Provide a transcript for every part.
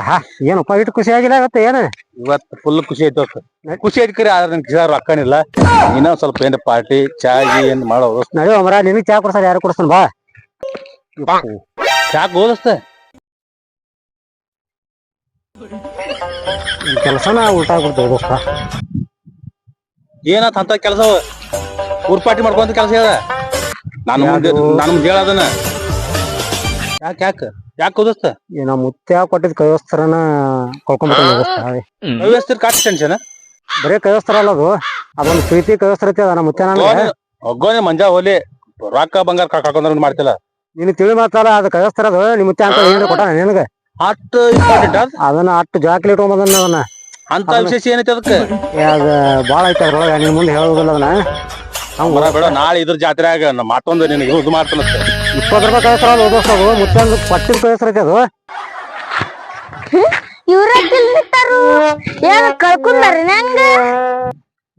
ಹಾ ಏನಪ್ಪ ಇಟ್ಟು ಖುಷಿ ಆಗಿಲ್ಲ ಇವತ್ತು ಏನ ಇವತ್ತು ಫುಲ್ ಖುಷಿ ಐತಿ ಖುಷಿ ಐತಿ ಕರಿ ಆದ್ರೆ ನನ್ ರೊಕ್ಕನಿಲ್ಲ ಇನ್ನೊಂದ್ ಸ್ವಲ್ಪ ಏನ್ ಪಾರ್ಟಿ ಚಾಗಿ ಏನ್ ಮಾಡೋ ನಡೆಯೋ ಮರ ನಿನಗ್ ಚಾ ಕೊಡ್ಸಾರ ಯಾರು ಕೊಡ್ತಾನ ಬಾ ಚಾಕ್ ಹೋದಸ್ತ ಕೆಲಸನ ಉಲ್ಟಾ ಆಗ್ಬಿಡ್ತು ದೋಸ್ತ ಏನತ್ ಅಂತ ಕೆಲಸ ಊರ್ ಪಾರ್ಟಿ ಮಾಡ್ಕೊಂತ ಕೆಲಸ ಅದ ನಾನು ಮುಂದೆ ಹೇಳದನ ಯಾಕೆ ಓದಿಸ್ತ ಏನ ಮುತ್ಯ ಕೊಟ್ಟಿದ್ ಕೈವಸ್ತ್ರನ ಕೈವಸ್ತ್ರ ಕಾಟ್ ಟೆನ್ಷನ್ ಬರೇ ಕೈವಸ್ತ್ರ ಅಲ್ಲ ಅದು ಅದೊಂದು ಪ್ರೀತಿ ಕೈವಸ್ತ್ರ ಐತಿ ಅದ ನಮ್ಮ ಮುತ್ಯ ಒಗ್ಗೋನೆ ಮಂಜಾ ಹೋಲಿ ರೊಕ್ಕ ಬಂಗಾರ ಕಳ್ಕೊಂಡ್ರ ಮಾಡ್ತಿಲ್ಲ ನೀನ್ ತಿಳಿ ಮಾತಲ್ಲ ಅದ ಕೈವಸ್ತ್ರ ಅದು ನಿಮ್ಮ ಮುತ್ಯ ಅಂತ ಏನ್ ಕೊಟ್ಟ ನಿನಗ ಅಷ್ಟು ಇಂಪಾರ್ಟೆಂಟ್ ಅದನ್ನ ಅಷ್ಟು ಜಾಕ್ಲಿ ಇಟ್ಕೊಂಬದನ್ನ ಅದನ್ನ ಅಂತ ವಿಶೇಷ ಏನೈತಿ ಅದಕ್ಕೆ ಅದ ಬಾಳ ಐತಿ ಅದ್ರೊಳಗ ನಿನ್ ಮುಂದೆ ಹೇಳೋದಿಲ್ಲ ಅದನ್ನ ಬೇಡ ನಾಳೆ ಇದ್ರ ಜಾತ್ರೆಯಾಗ ಮತ್ತೊಂದು ನಿನಗೆ ಇದು ಮಾಡ್ತಾನ 20 ರೂಪಾಯಿ ಕೈವಸ್ತ್ರ ಅದು ದೋಸ್ತ ಅದು ಮುತ್ಯ ಪಟ್ಟಿದ ಕೈವಸ್ತ್ರ ಐತಿ ಅದು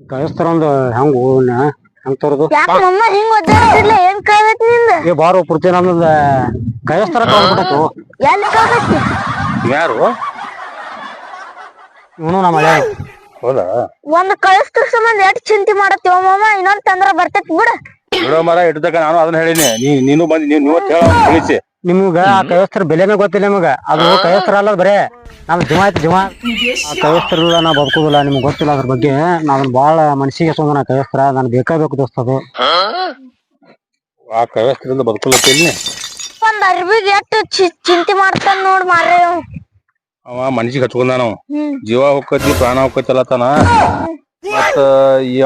ಕೈವಸ್ತ್ರ ಒಂದು ಹೆಂಗ್ ಹೆಂಗ್ ತರೋದು ಬಾರೋ ಪೂರ್ತಿ ನಮ್ದ ಕೈವಸ್ತ್ರ ತಗೊಂಡ್ಬಿಟ್ಟು ಯಾರು ಇವನು ನಮ್ಮ ಹಳೆ ಹೌದಾ ಒಂದ್ ಕಳಿಸ್ತ್ರ ಸಂಬಂಧ ಎಷ್ಟ್ ಚಿಂತೆ ಮಾಡತ್ತೀವ ಮಾಮ ಇನ್ನೊಂದ್ ತಂದ್ರ ಬರ್ತೈತಿ ಬಿಡ ಬಿಡೋ ಮರ ಇಟ್ಟದಾಗ ನಾನು ಅದನ್ನ ಹೇಳಿನಿ ನೀನು ಬಂದಿ ನೀವು ತಿಳಿಸಿ ನಿಮ್ಗ ಆ ಕೈವಸ್ತ್ರ ಬೆಲೆನೇ ಗೊತ್ತಿಲ್ಲ ನಿಮಗ ಅದು ಕೈವಸ್ತ್ರ ಅಲ್ಲ ಬರೇ ನಮ್ ಜೀವ ಐತಿ ಜೀವ ಆ ಕೈವಸ್ತ್ರ ಇಲ್ಲ ನಾ ಬದುಕುದಿಲ್ಲ ನಿಮ್ಗೆ ಗೊತ್ತಿಲ್ಲ ಅದ್ರ ಬಗ್ಗೆ ನಾನ್ ಬಾಳ ಮನಸ್ಸಿಗೆ ನಾ ಕೈವಸ್ತ್ರ ನನ್ ಬೇಕಾಗಬೇಕು ದೋಸ್ತ ಅದು ಆ ಕೈವಸ್ತ್ರದಿಂದ ಬದುಕಲತ್ತೀನಿ ಒಂದ್ ಅರ್ಬಿಗ್ ಎಷ್ಟು ಚಿಂತೆ ಮಾಡ್ತಾನ ನೋಡ್ ಮಾರ್ರೆ ಅವ ಮನಸ್ಸಿಗೆ ಹಚ್ಕೊಂಡ ನಾವು ಜೀವ ಹೋಗತಿ ಪ್ರಾಣ ಹೋಗತ್ತಲ್ಲತಾನ ಮತ್ತ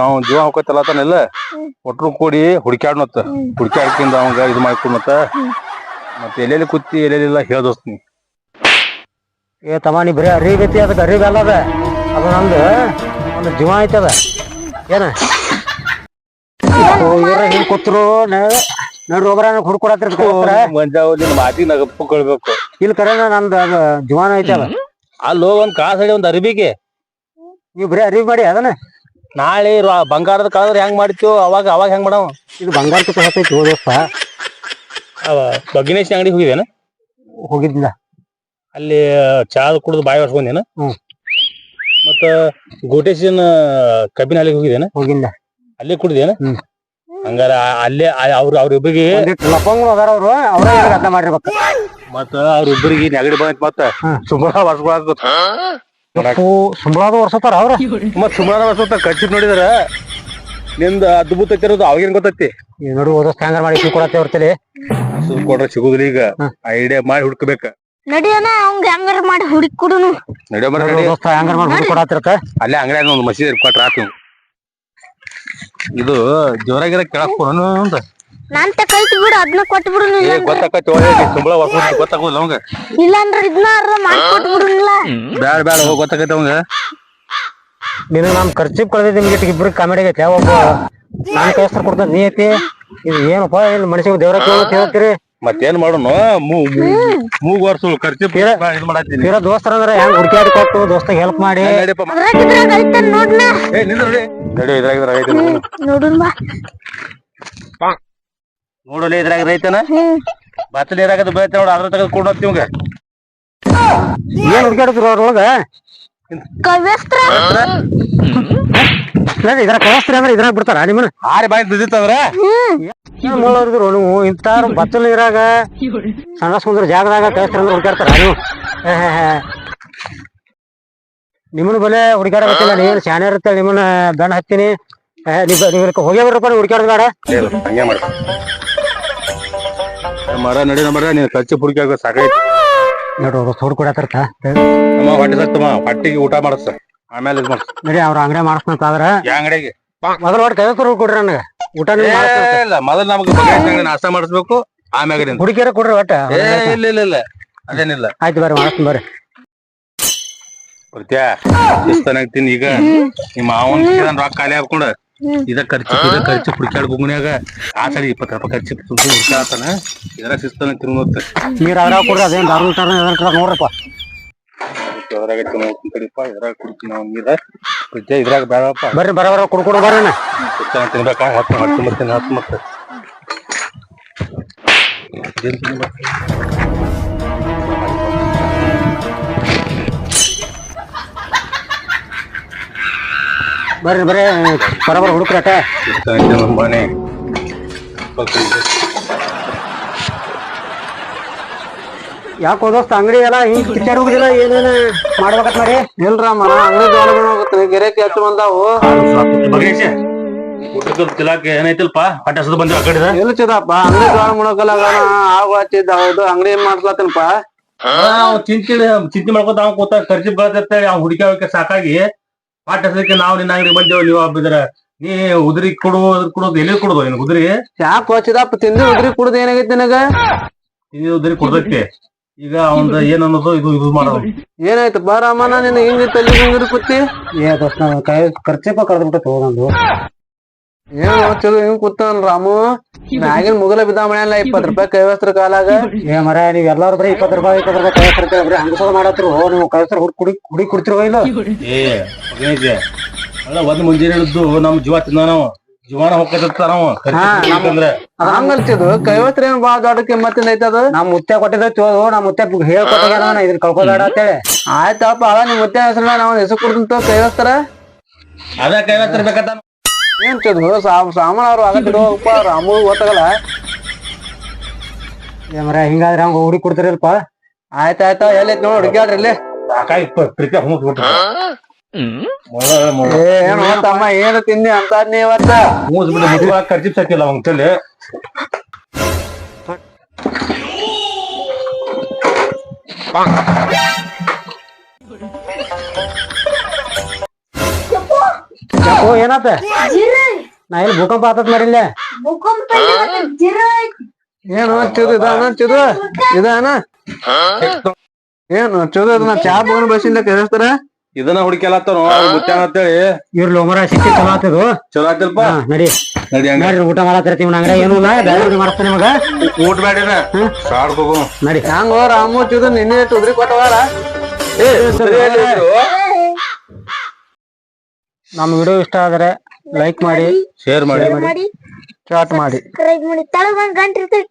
ಅವ ಜೀವ ಹೋಗತ್ತಲ್ಲತಾನಿಲ್ಲ ಒಟ್ರು ಕೂಡಿ ಹುಡುಕ್ಯಾಡ್ನತ್ತ ಹುಡುಕ್ಯಾಡ್ಕಿಂದ ಅವಂಗ ಇದು ಮಾಡ್ಕೊಂಡತ್ತ ಮತ್ತೆ ಎಲ್ಲೆಲ್ಲಿ ಕೂತಿ ಎಲ್ಲೆಲ್ಲ ಹೇಳ್ದೋಸ್ತೀನಿ ಏ ತಮ್ಮ ನೀ ಬರೀ ಅರಿಗೈತಿ ಅದಕ್ಕೆ ಅರಿಗ ಅಲ್ಲದ ಅದು ನಂದು ಒಂದು ಜೀವ ಐತದ ಏನ ಹಿಂಗ್ ಕೂತ್ರು ನಡು ಒಬ್ಬರ ಹುಡ್ಕೊಡತ್ರ ಮಂಜಾವಲಿನ ಮಾತಿ ನಗಪ್ಕೊಳ್ಬೇಕು ಇಲ್ಲಿ ಕರೆ ನಂದು ಅದು ಜೀವನ ಐತದ ಅಲ್ಲೋ ಒಂದ್ ಕಾಸ ಹೇಳಿ ಒಂದ್ ಅರಿಬಿಗೆ ನೀವ್ ಬರೀ ಅರಿವಿ ಮಾಡಿ ಅದನ್ನ ನಾಳೆ ಬಂಗಾರದ ಕಾಲದ್ರ ಹೆಂಗ್ ಮಾಡ್ತೀವೋ ಅವಾಗ ಹೆಂಗ್ ಮಾಡವ ಇದು ಬಂಗಾರಕ್ಕೆ ತಗೋತೈತಿ ದೋಸ್ತ ಬಗ್ಗಿನೇಶ್ ಅಂಗಡಿ ಹೋಗಿದೇನ ಹೋಗಿದ್ದಿಲ್ಲ ಅಲ್ಲಿ ಚಾದ ಕುಡಿದು ಬಾಯಿ ಹೊಡ್ಸ್ಕೊಂಡೇನ ಮತ್ತ ಗೋಟೇಶನ್ ಕಬ್ಬಿನ ಹಾಲಿಗೆ ಹೋಗಿದೇನ ಹೋಗಿಲ್ಲ ಅಲ್ಲೇ ಕುಡಿದೇನ ಹಂಗಾರ ಅಲ್ಲೇ ಅವ್ರಿಬ್ಬರಿಗೆ ಲಪಂಗ್ರು ಅದಾರ ಅವ್ರು ಅವ್ರೇ ಅರ್ಥ ಮಾಡಿರ್ಬೇಕು ಮತ್ತ ಅವ್ರಿಬ್ಬರಿಗೆ ನೆಗಡಿ ಬಂದೈತಿ ಮತ್ತ ಸುಂಬಳ ಸುಂಬಳದ ವರ್ಷತಾರ ಅವ್ರ ಮತ್ ಸುಂಬಳ ವರ್ಷ ಕಚ್ಚಿಟ್ ನೋಡಿದಾರ ನಿಂದ ಅದ್ಭುತ ಐತಿರೋದು ಅವಾಗೇನ್ ಗೊತ್ತೈತಿ ನೋಡು ಓದೋಸ್ ಹ್ಯಾಂಗರ್ ಮಾಡಿ ಕೊಡತ್ತೆ ಹೊರ್ತೇಳಿ ಕೊಡ್ರ ಸಿಗುದಿಲ್ಲ ಈಗ ಐಡಿಯಾ ಮಾಡಿ ಹುಡ್ಕಬೇಕ ನಡಿಯೋಣ ಅವಂಗ ಹ್ಯಾಂಗರ್ ಮಾಡಿ ಹುಡುಕ್ ಕೊಡುನು ನಡಿಯೋ ಮರ ಹ್ಯಾಂಗರ್ ಮಾಡಿ ಹುಡುಕೊಡತ್ತಿರತ್ತ ಅಲ್ಲೇ ಅಂಗಡಿ ಒಂದು ಮಸೀದಿ ಕೊಟ್ರ ಆತು ಇದು ಜೋರಾಗಿರ ಕೆಳಕ್ ಕೊಡೋನು ಅಂತ ನಾನ್ ಕಲ್ತು ಬಿಡು ಅದನ್ನ ಕೊಟ್ಟು ಬಿಡು ಗೊತ್ತಾಕತಿ ಸುಂಬಳ ವರ್ಷ ಗೊತ್ತಾಗೋದಿಲ್ಲ ಅವಂಗ ಇಲ್ಲಾಂದ್ರ ಇದನ್ನ ಮಾಡಿ ಕೊಟ್ಟು ಬಿಡುನಿಲ್ಲ ಬ್ಯಾಡ ಹೋಗಿ ಗೊತ್ತಾಕೈತಿ ಅವಂಗ ನೀನು ನಮ್ ಖರ್ಚು ಕಳೆದ ನಿಮ್ಗೆ ಇಬ್ರು ಕಾಮಿಡಿ ಆಗೈತಿ ಒಬ್ಬ ನಾನ್ ಕೈಸ್ತಾರ ಕೊಡ್ತದ ನೀ ಐತಿ ಇದು ಏನಪ್ಪ ಇಲ್ಲಿ ಮನುಷ್ಯ ದೇವ್ರ ಹೇಳ್ತೀರಿ ಮತ್ತೇನ್ ಮಾಡೋನು ಮೂಗ್ ವರ್ಷ ಖರ್ಚು ತೀರಾ ದೋಸ್ತರ ಅಂದ್ರೆ ಹೆಂಗ್ ಹುಡುಕಾಡಿ ಕೊಟ್ಟು ದೋಸ್ತಾಗ ಹೆಲ್ಪ್ ಮಾಡಿ ನೋಡಲಿ ಇದ್ರಾಗ ರೈತನ ಬತ್ತಲಿ ಇರಾಗದ ಬೆಳಿತ ನೋಡ ಅದ್ರ ತಗದ್ ಕೊಂಡು ಹೋಗ್ತಿವಂಗ ಏನ್ ಹುಡುಕಾಡಿದ್ರು ಅವ್ರೊಳಗ ಇದ್ರ ಕಳಿಸ್ತೀರಿ ಅಂದ್ರೆ ಇದ್ರಾಗ ಬಿಡ್ತಾರ ನಿಮ್ಮನ್ನ ಆರಿ ಬಾಯಿ ಬಿದ್ದಿತ್ತಂದ್ರ ಮಾಡೋರಿದ್ರು ನೀವು ಇಂತ ಬತ್ತಲ್ ಇರಾಗ ಸಣ್ಣ ಸುಂದರ ಜಾಗದಾಗ ಕಳಿಸ್ತೀರಿ ಅಂದ್ರೆ ಹುಡುಕಾಡ್ತಾರ ನೀವು ನಿಮ್ಮನ್ನ ಬಲೆ ಹುಡುಕಾಡ ಗೊತ್ತಿಲ್ಲ ನೀವೇನು ಶಾನೆ ಇರುತ್ತೆ ನಿಮ್ಮನ್ನ ಬೆಣ್ಣ ಹತ್ತೀನಿ ಹೋಗಿ ಬರ್ರಪ್ಪ ಹುಡುಕಾಡ ಬೇಡ ಹಂಗೆ ಮಾಡ ಮರ ನಡಿ ಮರ ನೀನ್ ಖರ್ಚು ಪುಡಿಕೆ ಆಗ ಸಾಕೈತಿ ನೋಡ್ರಿ ತೋಡ್ ಕೊಡತ್ತಾರ ಹೊಟ್ಟೆ ಸತ್ತಮ್ಮ ಹೊಟ್ಟಿಗೆ ಊಟ ಮಾಡಸ ಆಮೇಲೆ ನಡಿ ಅವ್ರ ಅಂಗಡಿ ಮಾಡಿಸ್ನಂತ ಆದ್ರ ಅಂಗಡಿಗೆ ಮೊದಲ ಒಟ್ಟು ಕೈ ಕೊಡ್ರಿ ನನಗ ಊಟ ಇಲ್ಲ ಮೊದಲು ನಮ್ಗೆ ನಾಷ್ಟ ಮಾಡಿಸ್ಬೇಕು ಆಮ್ಯಾಗ ಹುಡುಕಿಯರ ಕೊಡ್ರಿ ಒಟ್ಟ ಇಲ್ಲ ಅದೇನಿಲ್ಲ ಆಯ್ತು ಬರ್ರಿ ಮಾಡಿಸ್ತೀನಿ ಬರ್ರಿ ಬರ್ತ್ಯಾ ಶಿಸ್ತನಾಗ್ತೀನಿ ಈಗ ನಿಮ್ಮ ಮಾವನ್ ರೊಕ್ಕ ಖಾಲಿ ಹಾಕೊಂಡ ಇದ ಖರ್ಚು ಹುಡುಕಾಡ್ ಗುಂಗುನ್ಯಾಗ ಆ ಸರಿ 20 ರೂಪಾಯಿ ಖರ್ಚು ಹುಡುಕಾತಾನ ಇದರ ಶಿಸ್ತನ ತಿರುಗುತ್ತ ನೀರ್ ಅದ್ರಾಗ ಕೊಡ್ರಿ ಅದೇನ್ ದಾರು ನೋಡ್ರಪ್ಪ ಅದ್ರಾಗ ತಿನ್ನೋಕಡಿಪ್ಪ ಇದ್ರಾಗ ಕುಡ್ತೀನಿ ನಾವು ನೀರ ಇದ್ರಾಗ ಬೇಡಪ್ಪ ಬರ್ರಿ ಬರ ಕುಡ್ಕೊಡು ಬರ್ರಿ ತಿನ್ಬೇಕಾ ಹತ್ತು ಮತ್ತೆ ಬರ್ರಿ ಬರೇ ಬರೋಬರ ಹುಡುಕ್ರಟ ಬಾನೆ ಯಾಕೆ ಹೋದೋಸ್ತ ಅಂಗಡಿ ಎಲ್ಲ ಹಿಂಗ್ ಕಿಚ್ಚಾಡ್ ಹೋಗುದಿಲ್ಲ ಏನೇನ ಮಾಡ್ಬೇಕತ್ ಮಾಡಿ ಇಲ್ರಮ್ಮ ಅಂಗಡಿ ಜೋಳ ಹೋಗುತ್ತೆ ಗಿರಾಕಿ ಹೆಚ್ಚು ಬಂದಾವು ಬಗೇಶ ಊಟಕ್ಕೆ ತಿಲಾಕ ಏನೈತಿಲ್ಪ ಪಟ್ಟ ಹಸದು ಬಂದಿವ ಆ ಕಡೆ ಎಲ್ಲಿ ಚಿದಪ್ಪ ಅಂಗಡಿ ಜೋಳ ಮುಣಕಲ್ಲ ಆಗ ಹಚ್ಚಿದ್ದ ಹೌದು ಅಂಗಡಿ ಏನ್ ಮಾಡ್ಸ್ಲತ್ತನಪ್ಪ ಚಿಂತೆ ಮಾಡ್ಕೊತ ಅವ್ ಕೂತ ಖರ್ಚು ಬರ್ತೇಳಿ ಅವ್ನ ಹುಡುಕಿ ಸಾಕಾಗಿ ಪಾಠ ಹಸದಕ್ಕೆ ನಾವು ನಿನ್ನ ಅಂಗಡಿ ಬಂದೇವ್ ನೀವು ಹಬ್ಬಿದ್ರ ನೀ ಉದ್ರಿ ಕೊಡೋದು ಎಲ್ಲಿ ಕೊಡೋದು ನಿನ್ ಉದ್ರಿ ಯಾಕೆ ಹಚ್ಚಿದಪ್ಪ ತಿಂದಿ ಉದ್ರಿ ಕುಡ್ದು ಏನಾಗೈತಿ ನಿನಗ ಇದು ಉದ್ರಿ ಕೊಡ್ತೈತಿ ಈಗ ಅವಂದ ಏನ್ ಅನ್ನೋದು ಇದು ಮಾಡೋದು ಏನಾಯ್ತು ಬಾರಮ್ಮನ ನಿನ್ನ ಹಿಂಗ ತಲೆ ಹಿಂಗಿರಿ ಕೂತಿ ಏ ದೋಸ್ತ ನಾ ಕೈ ಖರ್ಚಿಪ್ಪ ಕಡ್ದ್ಬಿಟ್ಟೆ ಹೋಗಂದು ಏನು ಚಲೋ ಹಿಂಗ್ ಕೂತಾನ ರಾಮು ಮ್ಯಾಗಿನ ಮುಗಲ ಬಿದ್ದ ಮನೆಯಲ್ಲ 20 ರೂಪಾಯಿ ಕೈವಸ್ತ್ರ ಕಾಲಾಗ ಏ ಮರ ನೀವ್ ಎಲ್ಲಾರು ಬರೀ 20 ರೂಪಾಯಿ ಕೈವಸ್ತ್ರ ಬರೀ ಹಂಗಸೋದು ಮಾಡತ್ರು ನೀವು ಕೈವಸ್ತ್ರ ಹುಡಿ ಕುಡ್ತಿರೋ ಇಲ್ಲ ಏ ಮಗನೇಶ ಅಲ್ಲ ಒಂದ್ ಮುಂಜಾನೆ ಹಿಡಿದು ನಮ್ ಜೀವ ತಿಂದ ನಾವು ಜೀವನ ಹೋಗ್ತಿರ್ತ ನಾವು ಅಂದ್ರೆ ಹಂಗಲ್ತಿದು ಕೈವಸ್ತ್ರ ಏನ್ ಬಾಳ ದೊಡ್ಡ ಕಿಮ್ಮತ್ತಿನ ಐತದ ನಮ್ ಮುತ್ತೆ ಕೊಟ್ಟಿದ್ದೈತಿ ಹೋದು ನಮ್ ಮುತ್ತೆ ಹೇಳ್ಕೊಟ್ಟಾಗ ಇದನ್ನ ಕಳ್ಕೊಬೇಡ ಅಂತೇಳಿ ಆಯ್ತಪ್ಪ ಅವ ನಿಮ್ ಮುತ್ತೆ ಹೆಸರು ನಾವ್ ಹೆಸರು ಕೊಡ್ತಂತ ಕೈವಸ್ತ್ರ ಅದ ಕೈವಸ್ತ್ರ ಬೇಕಂತ ಏನ್ ಚದು ಸಾಮಾನ ಅವ್ರು ಆಗತ್ತಿಡುವಪ್ಪ ರಾಮು ಗೊತ್ತಾಗಲ್ಲ ಏ ಮರ ಹಿಂಗಾದ್ರೆ ಹಂಗ ಹುಡಿ ಕೊಡ್ತಿರಲ್ಪ ಆಯ್ತಾಯ್ತ ಎಲ್ಲೈತ್ ನೋಡಿ ಹುಡುಕ್ಯಾಡ್ರಿ ಇಲ್ಲಿ ಸಾಕಾಗಿ ಪ್ರೀತಿ ಹುಮ್ಬಿಟ್ಟು ಏನು ತಮ್ಮ ಏನು ತಿಂದಿ ಅಂತ ಇವತ್ತ ಮೂಸ್ಬಿಟ್ಟು ಮುದುವ ಖರ್ಚು ಸತ್ತಿಲ್ಲ ಅವಂಗ ತಲೆ ಯಾಕೋ ಏನಾತ ನಾ ಎಲ್ಲಿ ಭೂಕಂಪ ಆತತ್ ಮರಿಲ್ಲ ಏನು ಚುದು ಇದಾನ ಏನು ಚುದು ಇದನ್ನ ಚಾ ಬೋನ್ ಬಸ್ಸಿಂದ ಕರೆಸ್ತಾರ ಇದನ್ನ ಹುಡುಕ್ಯಾಲತ್ತಾನು ಮುತ್ಯಾನ ಅಂತೇಳಿ ಇವ್ರು ಮರ ಸಿಕ್ಕಿ ಚಲೋ ಆತದು ಚಲೋ ಆತಿಲ್ಪ ನಡಿ ನಡಿ ಹಂಗ ನೋಡ್ರಿ ಊಟ ಮಾಡತ್ತಿರ್ತೀವಿ ನಂಗ್ರೆ ಏನೂ ಇಲ್ಲ ಬೇರೆ ಮಾಡ್ತಾನೆ ನಿಮಗ ಊಟ ಬ್ಯಾಡಿನ ಸಾಡ್ ತಗೋ ನಡಿ ಹಂಗ ರಾಮು ಚುದು ನಿನ್ನೆ ಉದ್ರಿ ಕೊಟ್ಟವಾರ ನಮ್ ವಿಡಿಯೋ ಇಷ್ಟ ಆದ್ರೆ ಲೈಕ್ ಮಾಡಿ ಶೇರ್ ಮಾಡಿ ಮಾಡಿ ಚಾಟ್ ಮಾಡಿ ಸಬ್ಸ್ಕ್ರೈಬ್ ಮಾಡಿ ತಳಗ ಗಂಟೆ ಇರ್ತೈತಿ